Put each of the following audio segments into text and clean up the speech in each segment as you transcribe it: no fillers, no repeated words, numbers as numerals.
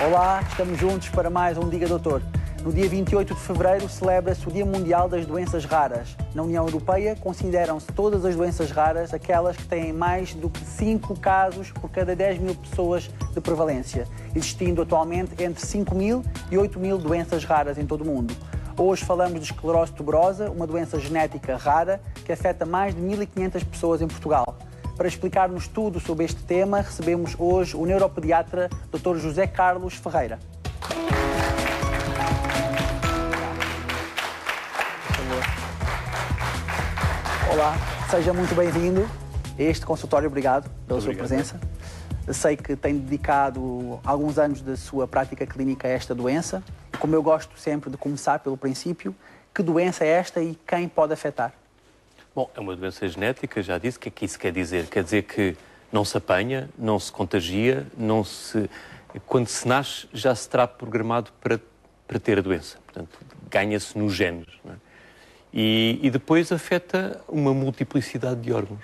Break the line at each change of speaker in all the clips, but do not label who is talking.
Olá, estamos juntos para mais um Diga Doutor. No dia 28 de fevereiro celebra-se o Dia Mundial das Doenças Raras. Na União Europeia consideram-se todas as doenças raras aquelas que têm mais do que 5 casos por cada 10 mil pessoas de prevalência, existindo atualmente entre 5 mil e 8 mil doenças raras em todo o mundo. Hoje falamos de esclerose tuberosa, uma doença genética rara que afeta mais de 1.500 pessoas em Portugal. Para explicar-nos tudo sobre este tema, recebemos hoje o neuropediatra Dr. José Carlos Ferreira. Olá, seja muito bem-vindo a este consultório. Obrigado pela sua presença. Sei que tem dedicado alguns anos da sua prática clínica a esta doença. Como eu gosto sempre de começar pelo princípio, que doença é esta e quem pode afetar?
Bom, é uma doença genética, já disse. O que é que isso quer dizer? Quer dizer que não se apanha, não se contagia, quando se nasce já se terá programado para ter a doença. Portanto, ganha-se nos genes. Não é? E depois afeta uma multiplicidade de órgãos.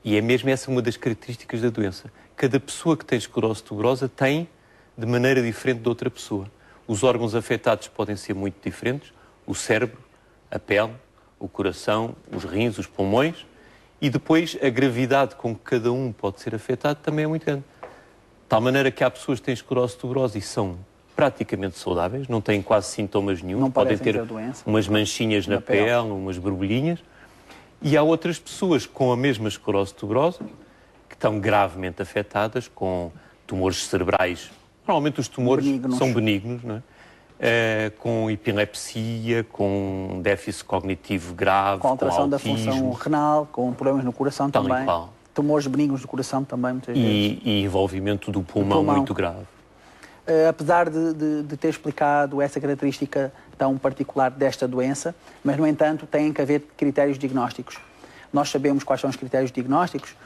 E é mesmo essa uma das características da doença. Cada pessoa que tem esclerose tuberosa tem de maneira diferente de outra pessoa. Os órgãos afetados podem ser muito diferentes. O cérebro, a pele, o coração, os rins, os pulmões. E depois a gravidade com que cada um pode ser afetado também é muito grande. De tal maneira que há pessoas que têm esclerose tuberosa e são praticamente saudáveis, não têm quase sintomas nenhum,
não
podem ter
doença,
umas manchinhas na pele, umas borbulhinhas. E há outras pessoas com a mesma esclerose tuberosa que estão gravemente afetadas com tumores cerebrais. Normalmente os tumores são benignos, não é? Com epilepsia, com déficit cognitivo grave,
com alteração da função renal, com problemas no coração também. Tumores benignos do coração também, muitas vezes.
E envolvimento do pulmão muito grave.
Apesar de ter explicado essa característica tão particular desta doença, mas, no entanto, tem que haver critérios diagnósticos. Nós sabemos quais são os critérios diagnósticos.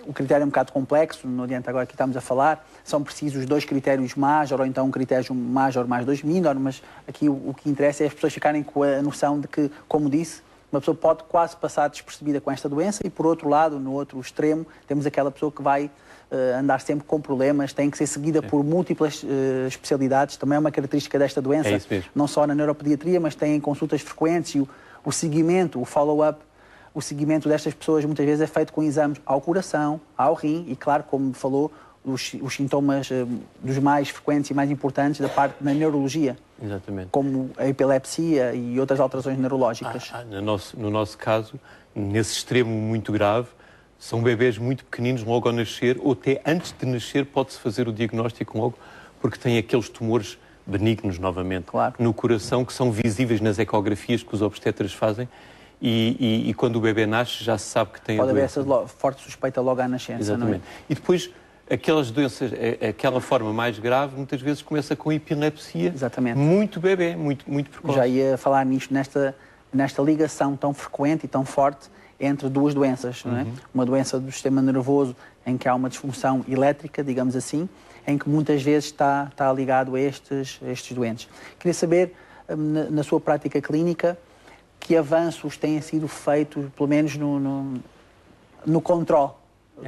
O critério é um bocado complexo, não adianta agora que estamos a falar. São precisos 2 critérios major ou então um critério major mais 2 minor, mas aqui o que interessa é as pessoas ficarem com a noção de que, como disse, uma pessoa pode quase passar despercebida com esta doença e, por outro lado, no outro extremo, temos aquela pessoa que vai andar sempre com problemas, tem que ser seguida por múltiplas especialidades. Também é uma característica desta doença, não só na neuropediatria, mas tem consultas frequentes e o seguimento, o follow-up, o seguimento destas pessoas muitas vezes é feito com exames ao coração, ao rim e, claro, como falou, os sintomas dos mais frequentes e mais importantes da parte da neurologia.
Exatamente.
Como a epilepsia e outras alterações neurológicas.
No nosso caso, nesse extremo muito grave, são bebés muito pequeninos logo ao nascer, ou até antes de nascer pode-se fazer o diagnóstico logo, porque têm aqueles tumores benignos novamente no coração, que são visíveis nas ecografias que os obstetras fazem, e quando o bebê nasce já se sabe que tem a doença.
Pode haver essa forte suspeita logo à nascença.
Exatamente.
Não é?
E depois, aquelas doenças, aquela forma mais grave, muitas vezes começa com epilepsia.
Exatamente.
Muito bebê, muito precoce.
Já ia falar nisto, nesta ligação tão frequente e tão forte entre duas doenças, não é? Uma doença do sistema nervoso em que há uma disfunção elétrica, digamos assim, em que muitas vezes está ligado a estes doentes. Queria saber, na sua prática clínica, que avanços têm sido feitos, pelo menos no controle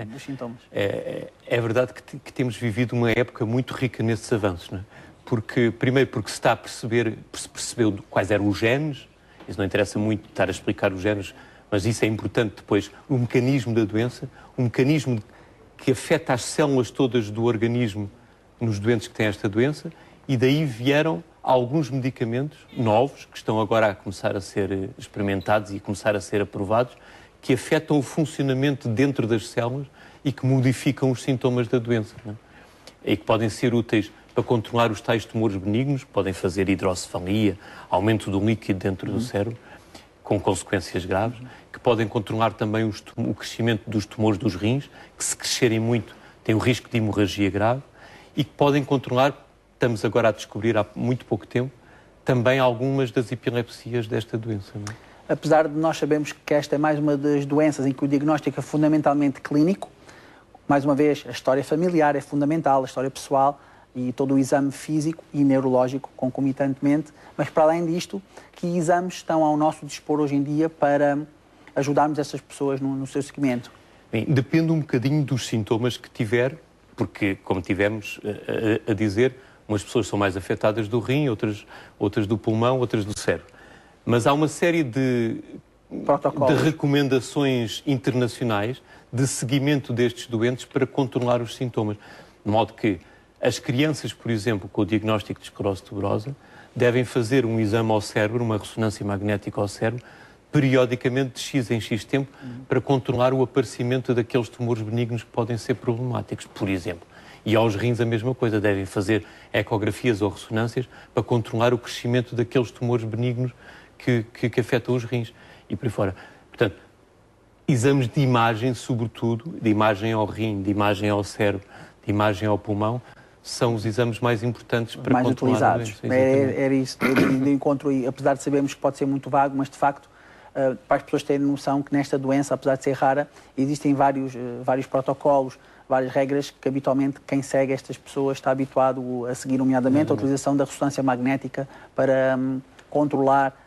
dos sintomas.
É verdade que temos vivido uma época muito rica nesses avanços, não é? Primeiro porque se está a percebeu quais eram os genes, isso não interessa muito estar a explicar os genes, mas isso é importante depois, o mecanismo da doença, um mecanismo que afeta as células todas do organismo nos doentes que têm esta doença, e daí vieram alguns medicamentos novos, que estão agora a começar a ser experimentados e a começar a ser aprovados, que afetam o funcionamento dentro das células e que modificam os sintomas da doença, não é? E que podem ser úteis para controlar os tais tumores benignos, podem fazer hidrocefalia, aumento do líquido dentro do cérebro, com consequências graves, que podem controlar também o crescimento dos tumores dos rins, que se crescerem muito têm o risco de hemorragia grave, e que podem controlar, estamos agora a descobrir há muito pouco tempo, também algumas das epilepsias desta doença. Não é?
Apesar de nós sabermos que esta é mais uma das doenças em que o diagnóstico é fundamentalmente clínico, mais uma vez, a história familiar é fundamental, a história pessoal e todo o exame físico e neurológico concomitantemente, mas para além disto, que exames estão ao nosso dispor hoje em dia para ajudarmos essas pessoas no seu seguimento?
Bem, depende um bocadinho dos sintomas que tiver porque, como tivemos a dizer, umas pessoas são mais afetadas do rim, outras do pulmão, outras do cérebro. Mas há uma série de recomendações internacionais de seguimento destes doentes para controlar os sintomas. De modo que as crianças, por exemplo, com o diagnóstico de esclerose tuberosa, devem fazer um exame ao cérebro, uma ressonância magnética ao cérebro, periodicamente de X em X tempo, para controlar o aparecimento daqueles tumores benignos que podem ser problemáticos, por exemplo. E aos rins a mesma coisa, devem fazer ecografias ou ressonâncias para controlar o crescimento daqueles tumores benignos que afetam os rins e por aí fora. Portanto, exames de imagem, sobretudo, de imagem ao rim, de imagem ao cérebro, de imagem ao pulmão, são os exames mais importantes para
mais
controlar
utilizados. Era isso, de encontro, e apesar de sabermos que pode ser muito vago, mas de facto, para as pessoas terem noção que nesta doença, apesar de ser rara, existem vários protocolos, várias regras que habitualmente quem segue estas pessoas está habituado a seguir, nomeadamente a utilização da ressonância magnética para controlar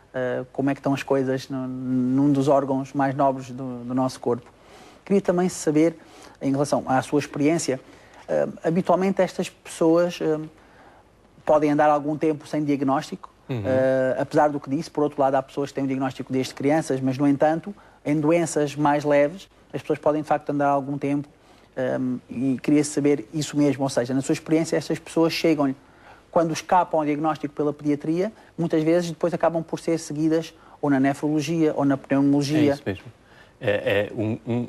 como é que estão as coisas num dos órgãos mais nobres do nosso corpo. Queria também saber, em relação à sua experiência, habitualmente estas pessoas podem andar algum tempo sem diagnóstico, apesar do que disse. Por outro lado, há pessoas que têm o diagnóstico desde crianças, mas, no entanto, em doenças mais leves, as pessoas podem, de facto, andar algum tempo. E queria saber isso mesmo, ou seja, na sua experiência, estas pessoas chegam, quando escapam ao diagnóstico pela pediatria, muitas vezes depois acabam por ser seguidas ou na nefrologia ou na pneumologia.
É isso mesmo.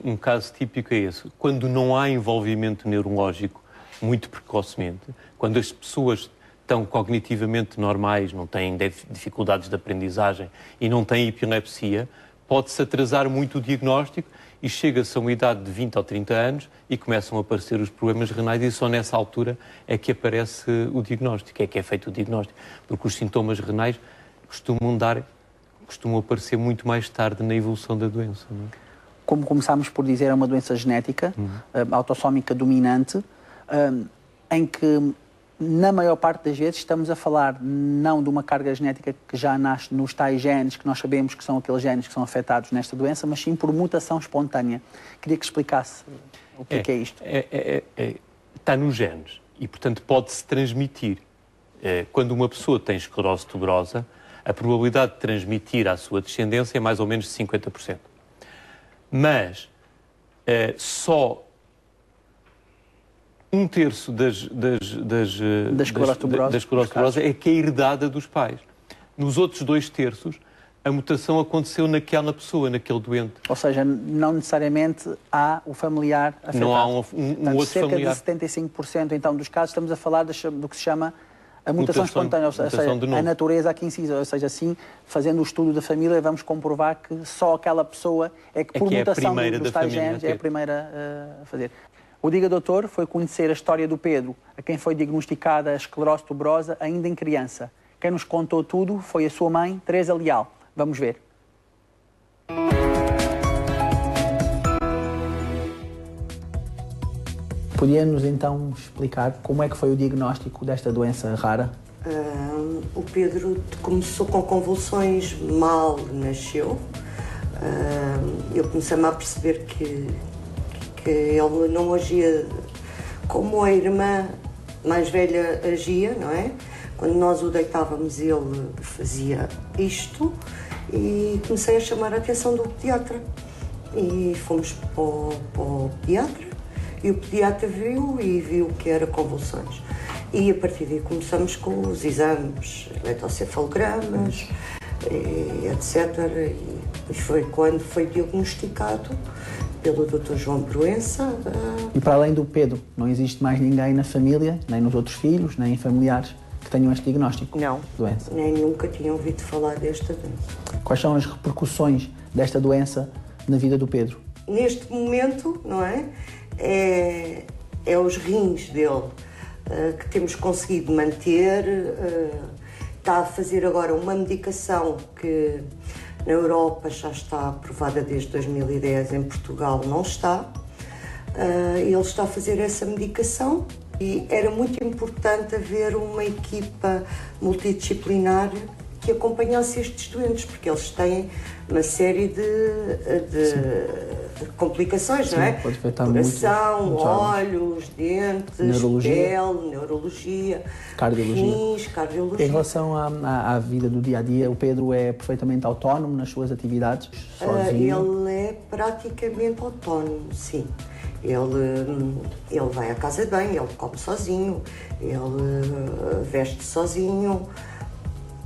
Um caso típico é esse. Quando não há envolvimento neurológico muito precocemente, quando as pessoas estão cognitivamente normais, não têm dificuldades de aprendizagem e não têm epilepsia, pode-se atrasar muito o diagnóstico e chega-se a uma idade de 20 ou 30 anos e começam a aparecer os problemas renais, e só nessa altura é que aparece o diagnóstico, é que é feito o diagnóstico, porque os sintomas renais costumam aparecer muito mais tarde na evolução da doença. Não é?
Como começámos por dizer, é uma doença genética, autossómica dominante, em que, na maior parte das vezes, estamos a falar não de uma carga genética que já nasce nos tais genes, que nós sabemos que são aqueles genes que são afetados nesta doença, mas sim por mutação espontânea. Queria que explicasse o que é isto.
Está nos genes e, portanto, pode-se transmitir. Quando uma pessoa tem esclerose tuberosa, a probabilidade de transmitir à sua descendência é mais ou menos de 50%. Mas só um terço da esclerose tuberosa é que é herdada dos pais. Nos outros 2 terços, a mutação aconteceu naquela pessoa, naquele doente.
Ou seja, não necessariamente há o familiar afetado.
Não há um outro
cerca
familiar.
Cerca de 75% então dos casos estamos a falar do que se chama a mutação espontânea, ou seja, a natureza aqui incisa. Ou seja, assim, fazendo o estudo da família, vamos comprovar que só aquela pessoa é que, por mutação dos tais genes, é a primeira a fazer. O Diga Doutor foi conhecer a história do Pedro, a quem foi diagnosticada a esclerose tuberosa ainda em criança. Quem nos contou tudo foi a sua mãe, Teresa Leal. Vamos ver. Podia-nos então explicar como é que foi o diagnóstico desta doença rara?
O Pedro começou com convulsões mal nasceu. Eu comecei-me a perceber que ele não agia como a irmã mais velha agia, não é? Quando nós o deitávamos, ele fazia isto, e comecei a chamar a atenção do pediatra. E fomos para o pediatra, e o pediatra viu que era convulsões. E a partir daí começamos com os exames, eletrocefalogramas, etc. E foi quando foi diagnosticado pelo Dr. João Proença.
E para além do Pedro, não existe mais ninguém na família, nem nos outros filhos, nem em familiares, que tenham este diagnóstico?
Não,
doença?
Nem nunca tinham ouvido falar desta doença.
Quais são as repercussões desta doença na vida do Pedro?
Neste momento, não é? É os rins dele que temos conseguido manter. Está a fazer agora uma medicação que na Europa já está aprovada desde 2010, em Portugal não está. Ele está a fazer essa medicação e era muito importante haver uma equipa multidisciplinar que acompanhasse estes doentes, porque eles têm uma série de complicações,
sim,
não é?
Pode afetar
coração,
muitos
olhos, dentes, pele, neurologia, rins, cardiologia.
Em relação à vida do dia a dia, o Pedro é perfeitamente autónomo nas suas atividades, sozinho?
Ele é praticamente autónomo, sim. Ele vai à casa de banho, ele come sozinho, ele veste sozinho,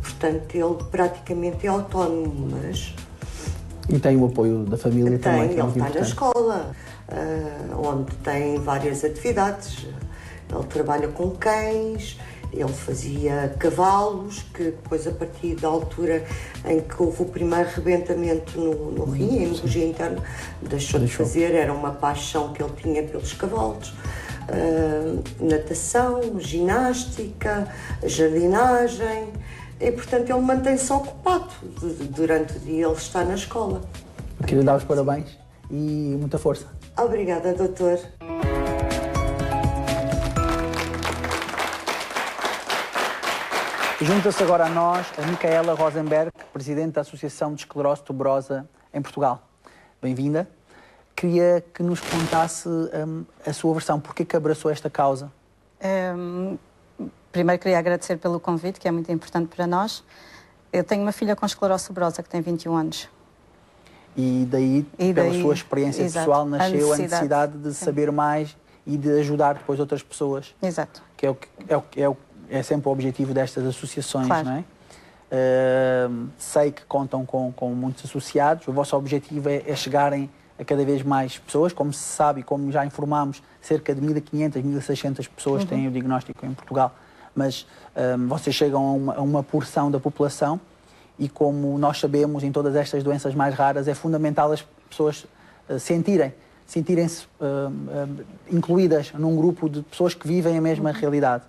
portanto ele praticamente é autónomo, mas...
E tem o apoio da família também, que é muito importante.
Ele está na escola, onde tem várias atividades. Ele trabalha com cães, ele fazia cavalos, que depois, a partir da altura em que houve o primeiro rebentamento no rim, a hemorragia interna, deixou de fazer, era uma paixão que ele tinha pelos cavalos. Natação, ginástica, jardinagem, e portanto ele mantém-se ocupado durante o dia, ele está na escola.
Eu queria dar os parabéns e muita força.
Obrigada, doutor.
Junta-se agora a nós a Micaela Rosenberg, presidente da Associação de Esclerose Tuberosa em Portugal. Bem-vinda. Queria que nos contasse a sua versão. Porquê que abraçou esta causa?
Primeiro queria agradecer pelo convite, que é muito importante para nós. Eu tenho uma filha com esclerose tuberosa que tem 21 anos.
E daí, pela sua experiência pessoal, nasceu a necessidade de saber mais e de ajudar depois outras pessoas.
Exato.
Que é sempre o objetivo destas associações,
claro.
Não é? Sei que contam com muitos associados. O vosso objetivo é chegarem a cada vez mais pessoas. Como se sabe e como já informámos, cerca de 1.500, 1.600 pessoas têm o diagnóstico em Portugal. Mas vocês chegam a uma porção da população e, como nós sabemos, em todas estas doenças mais raras, é fundamental as pessoas sentirem-se incluídas num grupo de pessoas que vivem a mesma realidade.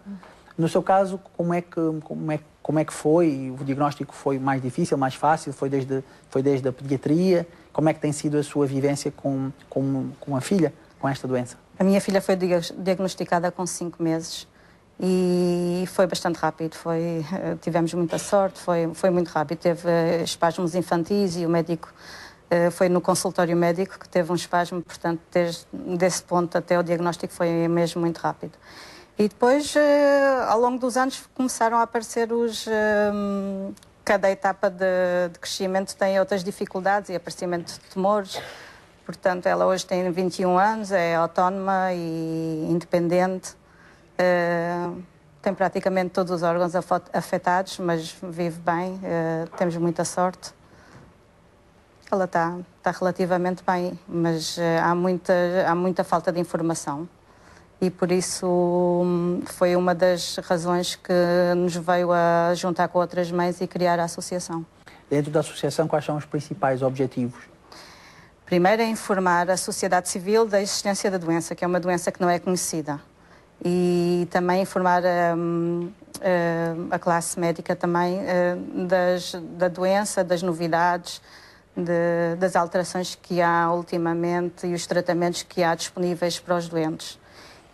No seu caso, como é que foi? O diagnóstico foi mais difícil, mais fácil? Foi desde a pediatria? Como é que tem sido a sua vivência com a filha com esta doença?
A minha filha foi diagnosticada com 5 meses e foi bastante rápido. Tivemos muita sorte, foi muito rápido. Teve espasmos infantis e o médico foi no consultório médico que teve um espasmo, portanto, desde esse ponto até o diagnóstico foi mesmo muito rápido. E depois, ao longo dos anos, começaram a aparecer cada etapa de crescimento tem outras dificuldades e aparecimento de tumores. Portanto, ela hoje tem 21 anos, é autónoma e independente. Tem praticamente todos os órgãos afetados, mas vive bem, temos muita sorte. Ela está relativamente bem, mas há muita falta de informação. E por isso foi uma das razões que nos veio a juntar com outras mães e criar a associação.
Dentro da associação, quais são os principais objetivos?
Primeiro é informar a sociedade civil da existência da doença, que é uma doença que não é conhecida. E também informar a classe médica também da doença, das novidades, das alterações que há ultimamente e os tratamentos que há disponíveis para os doentes.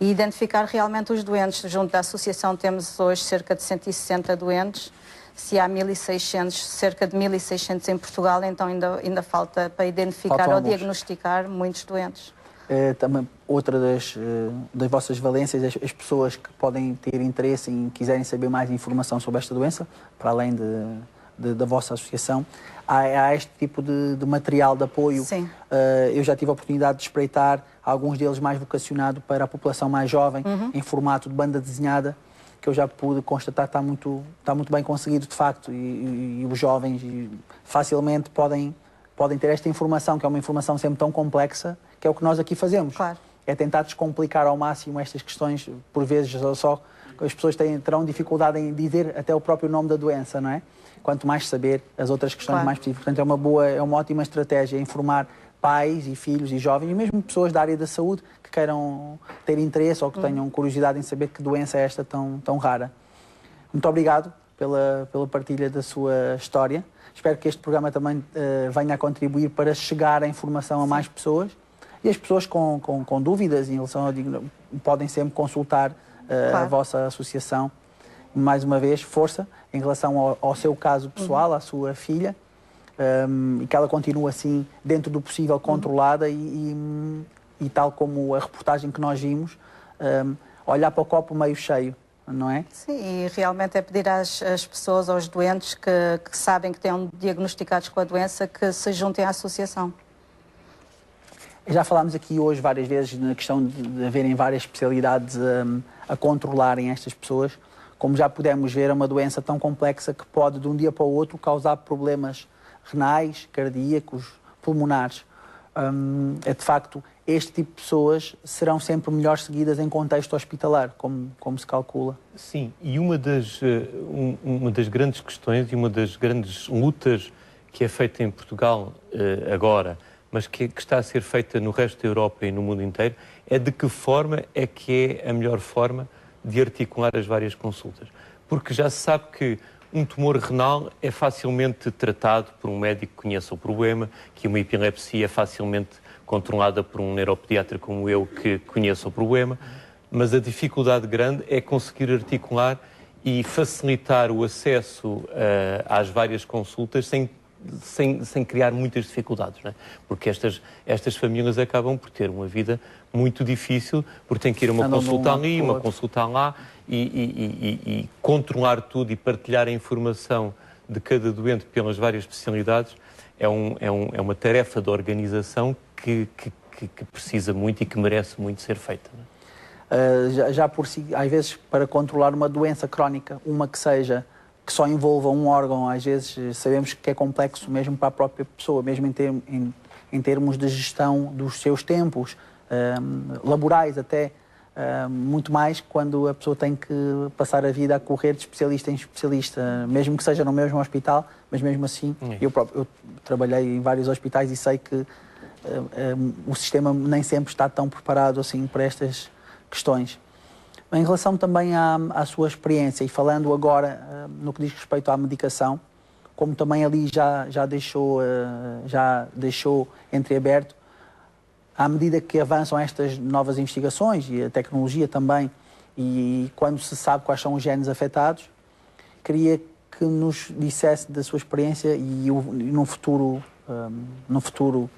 E identificar realmente os doentes. Junto da associação temos hoje cerca de 160 doentes. Se há 1.600, cerca de 1.600 em Portugal, então ainda falta para identificar ou diagnosticar muitos doentes.
Também outra das vossas valências, as pessoas que podem ter interesse e quiserem saber mais informação sobre esta doença, para além da vossa associação, há este tipo de material de apoio.
Sim.
Eu já tive a oportunidade de espreitar alguns deles mais vocacionado para a população mais jovem, em formato de banda desenhada, que eu já pude constatar está muito bem conseguido, de facto, e os jovens facilmente podem ter esta informação, que é uma informação sempre tão complexa, que é o que nós aqui fazemos.
Claro.
É tentar descomplicar ao máximo estas questões, por vezes só as pessoas terão dificuldade em dizer até o próprio nome da doença, não é? Quanto mais saber as outras questões mais específicas. Portanto, é uma ótima estratégia informar pais e filhos e jovens, e mesmo pessoas da área da saúde que queiram ter interesse ou que tenham curiosidade em saber que doença é esta tão rara. Muito obrigado pela partilha da sua história. Espero que este programa também venha a contribuir para chegar a informação a mais pessoas. E as pessoas com dúvidas em relação ao diagnóstico podem sempre consultar a vossa associação. Mais uma vez, força em relação ao seu caso pessoal, à sua filha. e que ela continue assim, dentro do possível, controlada e tal como a reportagem que nós vimos, olhar para o copo meio cheio, não é?
Sim, e realmente é pedir às pessoas, aos doentes que sabem que têm diagnosticados com a doença, que se juntem à associação.
Já falámos aqui hoje várias vezes na questão de haverem várias especialidades a controlarem estas pessoas. Como já pudemos ver, é uma doença tão complexa que pode, de um dia para o outro, causar problemas renais, cardíacos, pulmonares. É de facto, este tipo de pessoas serão sempre melhor seguidas em contexto hospitalar, como se calcula.
Sim, e uma das grandes questões e uma das grandes lutas que é feita em Portugal agora, mas que está a ser feita no resto da Europa e no mundo inteiro, é de que forma é que é a melhor forma de articular as várias consultas. Porque já se sabe que um tumor renal é facilmente tratado por um médico que conheça o problema, que uma epilepsia é facilmente controlada por um neuropediatra como eu que conheça o problema, mas a dificuldade grande é conseguir articular e facilitar o acesso às várias consultas sem criar muitas dificuldades, não é? Porque estas famílias acabam por ter uma vida muito difícil, porque têm que ir a uma consulta ali, uma consulta lá, e controlar tudo e partilhar a informação de cada doente pelas várias especialidades é uma tarefa de organização que precisa muito e que merece muito ser feita, não é?
Já por si, às vezes, para controlar uma doença crónica, uma que só envolva um órgão, às vezes sabemos que é complexo mesmo para a própria pessoa, mesmo em termos de gestão dos seus tempos, laborais até, muito mais quando a pessoa tem que passar a vida a correr de especialista em especialista, mesmo que seja no mesmo hospital, mas mesmo assim, eu trabalhei em vários hospitais e sei que o sistema nem sempre está tão preparado assim para estas questões. Em relação também à sua experiência, e falando agora no que diz respeito à medicação, como também ali já deixou entreaberto, à medida que avançam estas novas investigações e a tecnologia também, e quando se sabe quais são os genes afetados, queria que nos dissesse da sua experiência e num futuro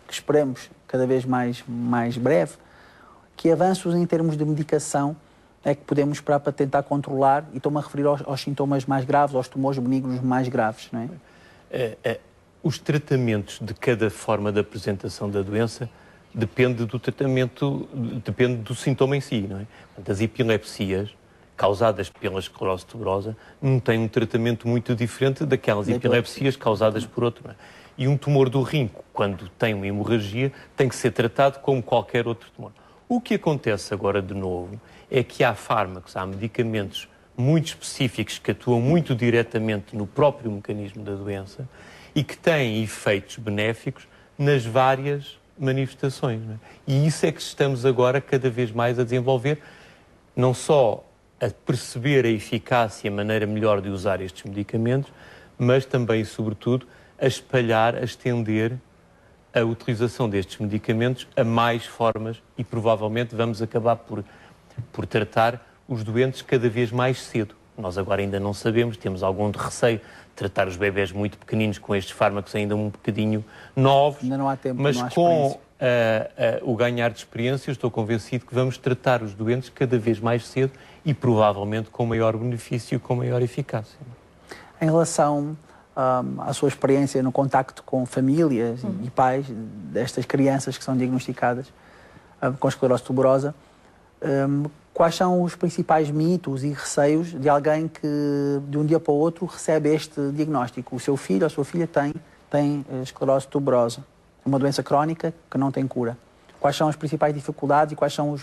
que esperemos cada vez mais breve, que avanços em termos de medicação é que podemos esperar para tentar controlar, e estou-me a referir aos sintomas mais graves, aos tumores benignos mais graves, não é?
Os tratamentos de cada forma de apresentação da doença depende do tratamento, depende do sintoma em si, não é? As epilepsias causadas pela esclerose tuberosa não têm um tratamento muito diferente daquelas epilepsias causadas por outro, não é? E um tumor do rim, quando tem uma hemorragia, tem que ser tratado como qualquer outro tumor. O que acontece agora de novo é que há fármacos, há medicamentos muito específicos que atuam muito diretamente no próprio mecanismo da doença e que têm efeitos benéficos nas várias manifestações, não é? E isso é que estamos agora cada vez mais a desenvolver, não só a perceber a eficácia e a maneira melhor de usar estes medicamentos, mas também, sobretudo, a espalhar, a estender a utilização destes medicamentos a mais formas e provavelmente vamos acabar por tratar os doentes cada vez mais cedo. Nós agora ainda não sabemos, temos algum receio de tratar os bebés muito pequeninos com estes fármacos ainda um bocadinho novos.
Ainda não há tempo,
mas
não há
com o ganhar de experiência, eu estou convencido que vamos tratar os doentes cada vez mais cedo e provavelmente com maior benefício e com maior eficácia.
Em relação à sua experiência no contacto com famílias e pais destas crianças que são diagnosticadas com esclerose tuberosa, quais são os principais mitos e receios de alguém que de um dia para o outro recebe este diagnóstico? O seu filho ou a sua filha tem esclerose tuberosa, uma doença crónica que não tem cura. Quais são as principais dificuldades e quais são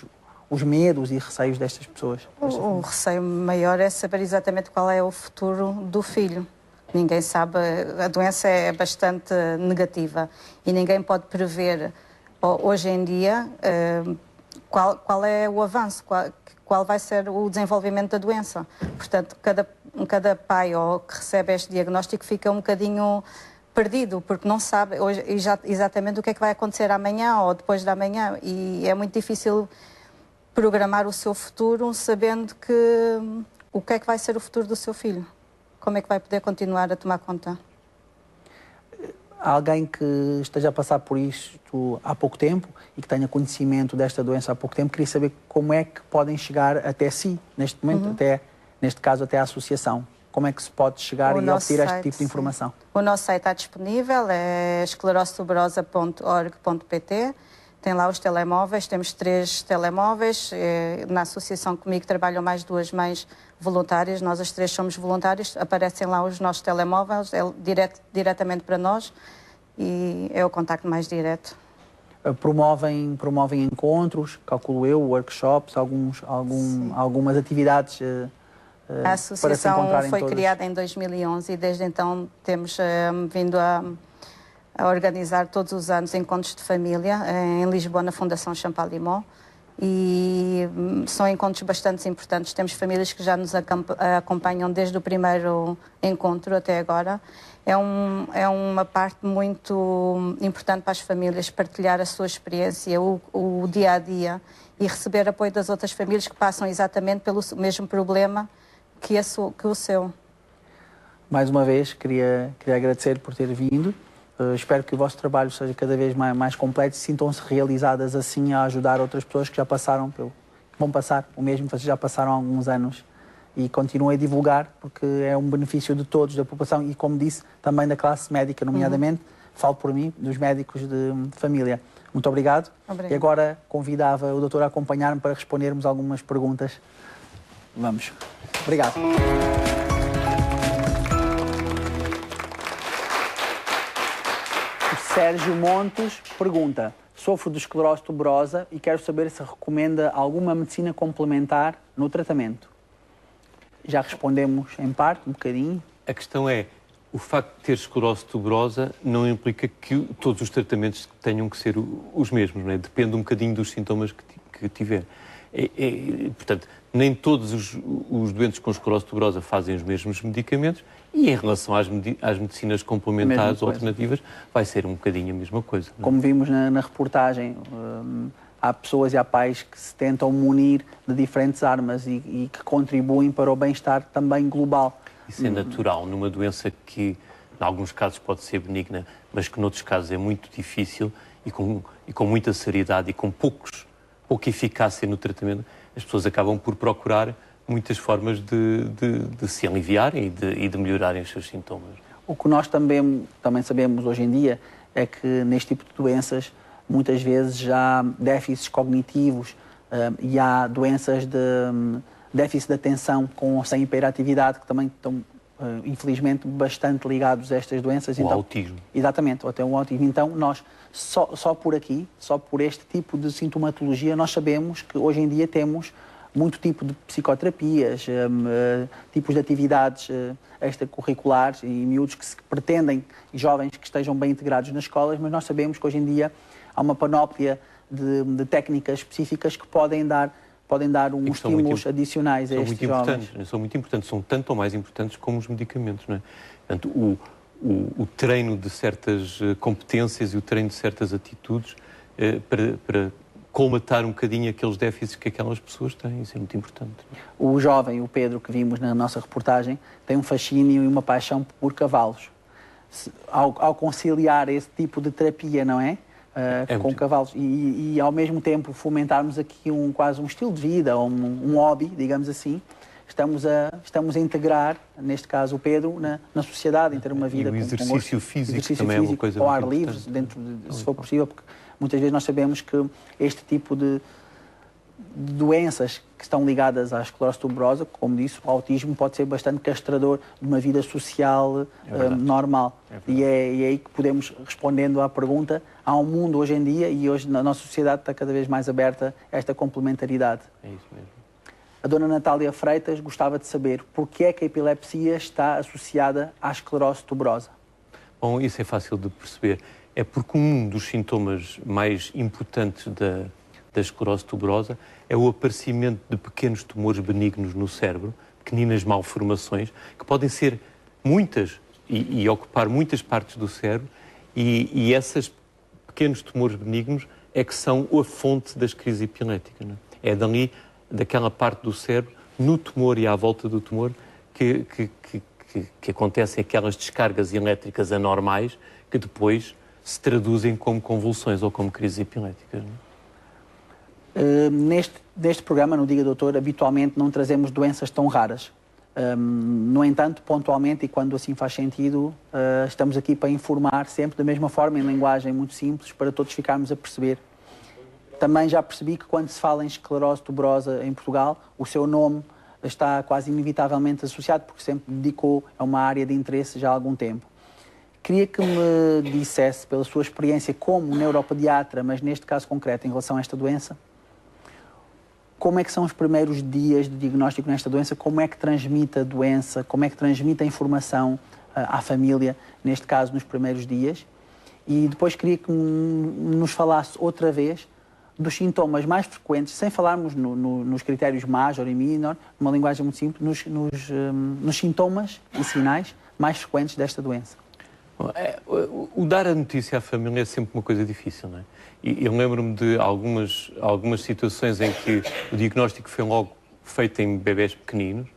os medos e receios destas pessoas?
O receio maior é saber exatamente qual é o futuro do filho. Ninguém sabe, a doença é bastante negativa e ninguém pode prever hoje em dia qual é o avanço, qual vai ser o desenvolvimento da doença. Portanto, cada pai que recebe este diagnóstico fica um bocadinho perdido, porque não sabe hoje exatamente o que é que vai acontecer amanhã ou depois de amanhã, e é muito difícil programar o seu futuro sabendo o que é que vai ser o futuro do seu filho. Como é que vai poder continuar a tomar conta?
alguém que esteja a passar por isto há pouco tempo e que tenha conhecimento desta doença há pouco tempo, queria saber como é que podem chegar até si, neste momento, neste caso até à associação. Como é que se pode chegar e obter este tipo de informação?
O nosso site está disponível, é esclerosatuberosa.org.pt. Tem lá os telemóveis, temos 3 telemóveis. Na associação comigo trabalham mais 2 mães voluntárias, nós as 3 somos voluntários, aparecem lá os nossos telemóveis, diretamente para nós, e é o contacto mais direto.
Promovem encontros, calculo eu, workshops, algumas atividades
a associação foi criada em 2011 e desde então temos vindo a organizar todos os anos encontros de família em Lisboa, na Fundação Champalimau, e são encontros bastante importantes. Temos famílias que já nos acompanham desde o primeiro encontro até agora. É uma parte muito importante para as famílias partilhar a sua experiência, o dia-a-dia, e receber apoio das outras famílias que passam exatamente pelo mesmo problema que o seu.
Mais uma vez, queria agradecer por ter vindo. Espero que o vosso trabalho seja cada vez mais completo e sintam-se realizadas assim a ajudar outras pessoas que já passaram que vão passar o mesmo que vocês já passaram há alguns anos, e continuem a divulgar, porque é um benefício de todos, da população e, como disse, também da classe médica, nomeadamente, falo por mim, dos médicos de família. Muito obrigado. E agora convidava o doutor a acompanhar-me para respondermos algumas perguntas. Vamos. Obrigado. O Sérgio Montes pergunta: sofro de esclerose tuberosa e quero saber se recomenda alguma medicina complementar no tratamento. Já respondemos em parte, um bocadinho.
A questão é, o facto de ter esclerose tuberosa não implica que todos os tratamentos tenham que ser os mesmos, não é? Depende um bocadinho dos sintomas que tiver. Portanto, nem todos os doentes com esclerose tuberosa fazem os mesmos medicamentos, e em relação às medicinas complementares alternativas vai ser um bocadinho a mesma coisa. Não é?
Como vimos na reportagem, há pessoas e há pais que se tentam munir de diferentes armas e que contribuem para o bem-estar também global.
Isso é natural numa doença que, em alguns casos, pode ser benigna, mas que, noutros casos, é muito difícil e com muita seriedade e com pouca eficácia no tratamento. As pessoas acabam por procurar muitas formas de se aliviarem e de melhorarem os seus sintomas.
O que nós também sabemos hoje em dia é que neste tipo de doenças muitas vezes já há déficits cognitivos e há doenças de déficit de atenção com ou sem hiperatividade que também estão, infelizmente, bastante ligados a estas doenças.
O autismo.
Exatamente, ou até o autismo. Então, nós, só por aqui, só por este tipo de sintomatologia, nós sabemos que hoje em dia temos muito tipo de psicoterapias, tipos de atividades extracurriculares e miúdos que pretendem, e jovens que estejam bem integrados nas escolas, mas nós sabemos que hoje em dia há uma panóplia de técnicas específicas que podem dar uns estímulos adicionais a estes jovens.
São muito importantes, são tanto ou mais importantes como os medicamentos, não é? Portanto, o treino de certas competências e o treino de certas atitudes para colmatar um bocadinho aqueles déficits que aquelas pessoas têm, isso é muito importante.
O jovem, o Pedro, que vimos na nossa reportagem, tem um fascínio e uma paixão por cavalos. Ao conciliar esse tipo de terapia, não é? Com cavalos e ao mesmo tempo fomentarmos aqui quase um estilo de vida, um hobby, digamos assim, estamos a integrar, neste caso o Pedro, na sociedade, em ter uma vida
com exercício físico também é uma coisa
ao ar livre, se for possível, porque muitas vezes nós sabemos que este tipo de doenças que estão ligadas à esclerose tuberosa, como disse, o autismo pode ser bastante castrador de uma vida social normal. E é aí que podemos, respondendo à pergunta, há um mundo hoje em dia, e hoje na nossa sociedade está cada vez mais aberta esta complementaridade.
É isso mesmo.
A dona Natália Freitas gostava de saber porquê é que a epilepsia está associada à esclerose tuberosa.
Bom, isso é fácil de perceber. É porque um dos sintomas mais importantes da esclerose tuberosa é o aparecimento de pequenos tumores benignos no cérebro, pequeninas malformações, que podem ser muitas e ocupar muitas partes do cérebro, e esses pequenos tumores benignos é que são a fonte das crises epiléticas. Não é? É daquela parte do cérebro, no tumor e à volta do tumor, que que acontecem aquelas descargas elétricas anormais que depois se traduzem como convulsões ou como crises epiléticas. Não é?
Neste programa, no Diga Doutor, habitualmente não trazemos doenças tão raras. No entanto, pontualmente, e quando assim faz sentido, estamos aqui para informar sempre da mesma forma, em linguagem muito simples, para todos ficarmos a perceber. Também já percebi que quando se fala em esclerose tuberosa em Portugal, o seu nome está quase inevitavelmente associado, porque sempre dedicou a uma área de interesse já há algum tempo. Queria que me dissesse, pela sua experiência como neuropediatra, mas neste caso concreto em relação a esta doença, como é que são os primeiros dias de diagnóstico nesta doença, como é que transmite a doença, como é que transmite a informação à família, neste caso nos primeiros dias, e depois queria que nos falasse outra vez dos sintomas mais frequentes, sem falarmos nos critérios major e minor, numa linguagem muito simples, nos sintomas e sinais mais frequentes desta doença.
O dar a notícia à família é sempre uma coisa difícil, não é? E eu lembro-me de algumas situações em que o diagnóstico foi logo feito em bebés pequeninos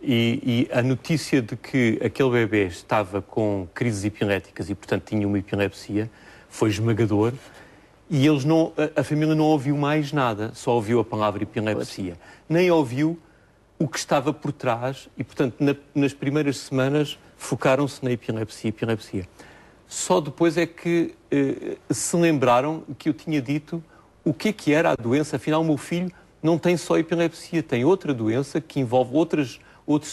e a notícia de que aquele bebê estava com crises epiléticas e, portanto, tinha uma epilepsia foi esmagador e a família não ouviu mais nada, só ouviu a palavra epilepsia. Nem ouviu o que estava por trás e, portanto, nas primeiras semanas focaram-se na epilepsia. Só depois é que se lembraram que eu tinha dito o que era a doença. Afinal, o meu filho não tem só epilepsia, tem outra doença que envolve outros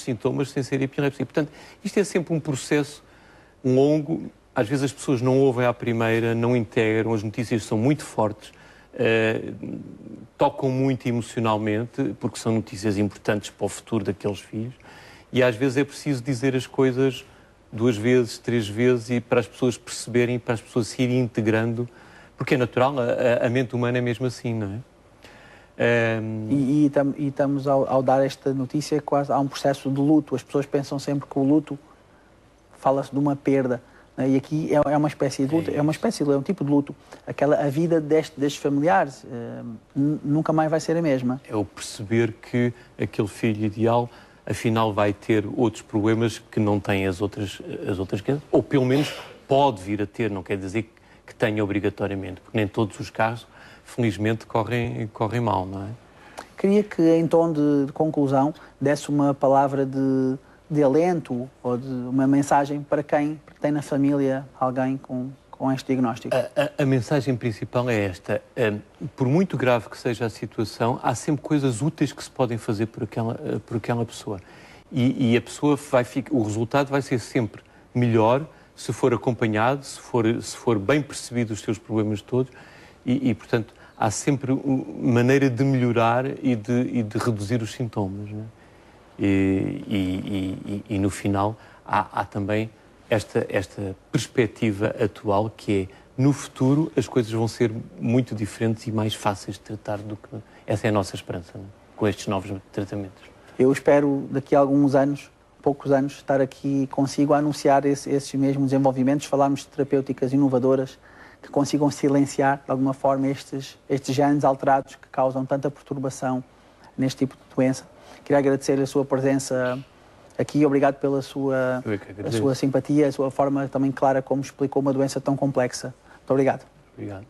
sintomas sem ser epilepsia. Portanto, isto é sempre um processo longo. Às vezes as pessoas não ouvem à primeira, não integram, as notícias são muito fortes, tocam muito emocionalmente, porque são notícias importantes para o futuro daqueles filhos. E às vezes é preciso dizer as coisas 2 vezes, 3 vezes, e para as pessoas perceberem, para as pessoas se irem integrando, porque é natural, a mente humana é mesmo assim, não é?
E estamos, ao dar esta notícia, quase há um processo de luto. As pessoas pensam sempre que o luto fala-se de uma perda, né? E aqui é uma espécie de luto, é um tipo de luto. A vida destes familiares nunca mais vai ser a mesma.
É o perceber que aquele filho ideal afinal vai ter outros problemas que não têm as outras crianças, ou pelo menos pode vir a ter, não quer dizer que tenha obrigatoriamente, porque nem todos os casos, felizmente, correm mal, não é?
Queria que, em tom de conclusão, desse uma palavra de alento ou de uma mensagem para quem tem na família alguém com este diagnóstico.
A mensagem principal é esta. Por muito grave que seja a situação, há sempre coisas úteis que se podem fazer por aquela pessoa. E a pessoa o resultado vai ser sempre melhor se for acompanhado, se for bem percebido os seus problemas todos e portanto, há sempre maneira de melhorar e de reduzir os sintomas. Não é? E no final há também esta perspectiva atual que é, no futuro, as coisas vão ser muito diferentes e mais fáceis de tratar do que... Essa é a nossa esperança, não é? Com estes novos tratamentos.
Eu espero, daqui a alguns anos, poucos anos, estar aqui consigo a anunciar esses mesmos desenvolvimentos, falarmos de terapêuticas inovadoras que consigam silenciar, de alguma forma, estes genes alterados que causam tanta perturbação neste tipo de doença. Queria agradecer a sua presença aqui, obrigado pela a sua simpatia, a sua forma também clara como explicou uma doença tão complexa. Muito obrigado.
Obrigado.